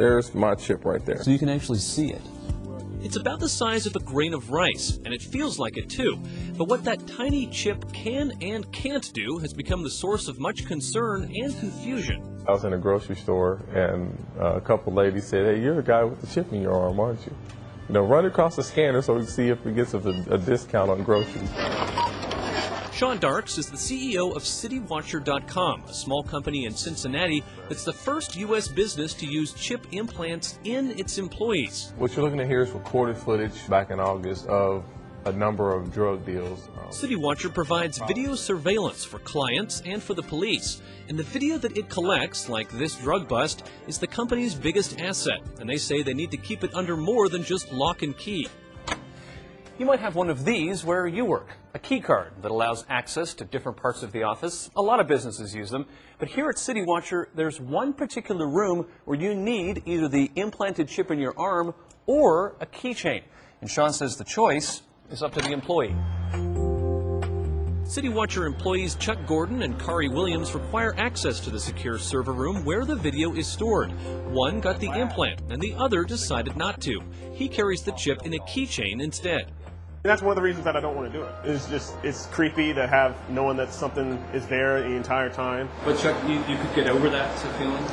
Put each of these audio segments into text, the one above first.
There's my chip right there. So you can actually see it. It's about the size of a grain of rice, and it feels like it too. But what that tiny chip can and can't do has become the source of much concern and confusion. I was in a grocery store, and a couple ladies said, "Hey, you're the guy with the chip in your arm, aren't you? You know, run across the scanner so we can see if it gets a discount on groceries." Sean Darks is the CEO of CityWatcher.com, a small company in Cincinnati that's the first U.S. business to use chip implants in its employees. What you're looking at here is recorded footage back in August of a number of drug deals. CityWatcher provides video surveillance for clients and for the police. And the video that it collects, like this drug bust, is the company's biggest asset. And they say they need to keep it under more than just lock and key. You might have one of these where you work, a key card that allows access to different parts of the office. A lot of businesses use them, but here at CityWatcher, there's one particular room where you need either the implanted chip in your arm or a keychain. And Sean says the choice is up to the employee. CityWatcher employees Chuck Gordon and Kari Williams require access to the secure server room where the video is stored. One got the implant, and the other decided not to. He carries the chip in a keychain instead. That's one of the reasons that I don't want to do it. It's creepy to have knowing that something is there the entire time. But Chuck, you could get over that feeling?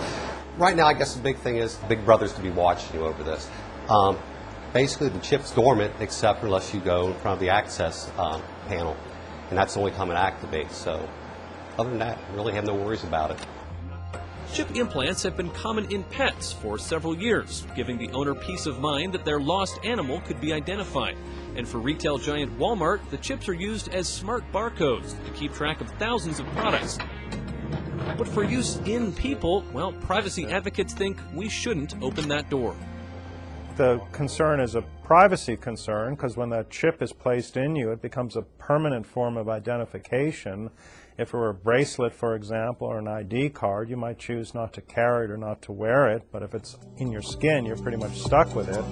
Right now, I guess the big thing is Big Brother's to be watching you over this. Basically, the chip's dormant except unless you go in front of the access panel. And that's the only time it activates. So other than that, I really have no worries about it. Chip implants have been common in pets for several years, giving the owner peace of mind that their lost animal could be identified. And for retail giant Walmart, the chips are used as smart barcodes to keep track of thousands of products. But for use in people, well, privacy advocates think we shouldn't open that door. The concern is a privacy concern because when that chip is placed in you, it becomes a permanent form of identification. If it were a bracelet, for example, or an ID card, you might choose not to carry it or not to wear it, but if it's in your skin, you're pretty much stuck with it.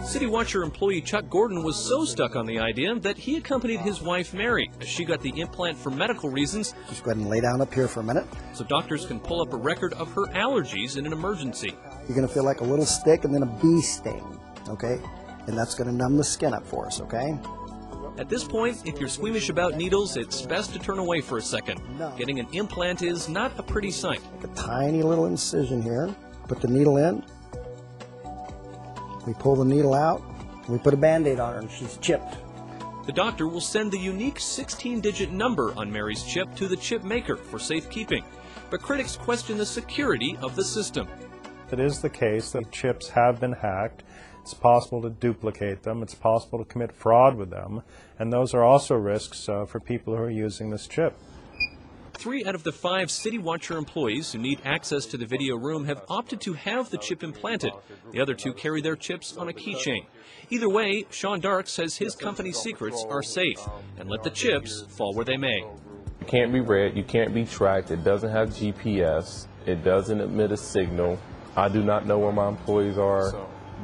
CityWatcher employee Chuck Gordon was so stuck on the idea that he accompanied his wife Mary as she got the implant for medical reasons. Just go ahead and lay down up here for a minute. So doctors can pull up a record of her allergies in an emergency. You're going to feel like a little stick and then a bee sting, okay? And that's going to numb the skin up for us, okay? At this point, if you're squeamish about needles, it's best to turn away for a second. Getting an implant is not a pretty sight. Make a tiny little incision here. Put the needle in. We pull the needle out. We put a Band-Aid on her and she's chipped. The doctor will send the unique 16-digit number on Mary's chip to the chip maker for safekeeping. But critics question the security of the system. It is the case that chips have been hacked. It's possible to duplicate them. It's possible to commit fraud with them. And those are also risks for people who are using this chip. 3 out of the 5 CityWatcher employees who need access to the video room have opted to have the chip implanted. The other 2 carry their chips on a keychain. Either way, Sean Dark says his company's secrets are safe, and let the chips fall where they may. You can't be read, you can't be tracked, it doesn't have GPS, it doesn't emit a signal. I do not know where my employees are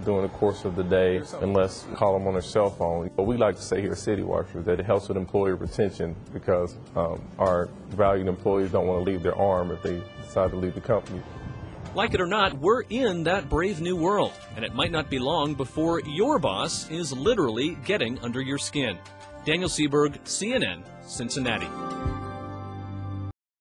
during the course of the day unless I call them on their cell phone. But we like to say here at CityWatcher that it helps with employee retention because our valued employees don't want to leave their arm if they decide to leave the company. Like it or not, we're in that brave new world, and it might not be long before your boss is literally getting under your skin. Daniel Seberg, CNN, Cincinnati.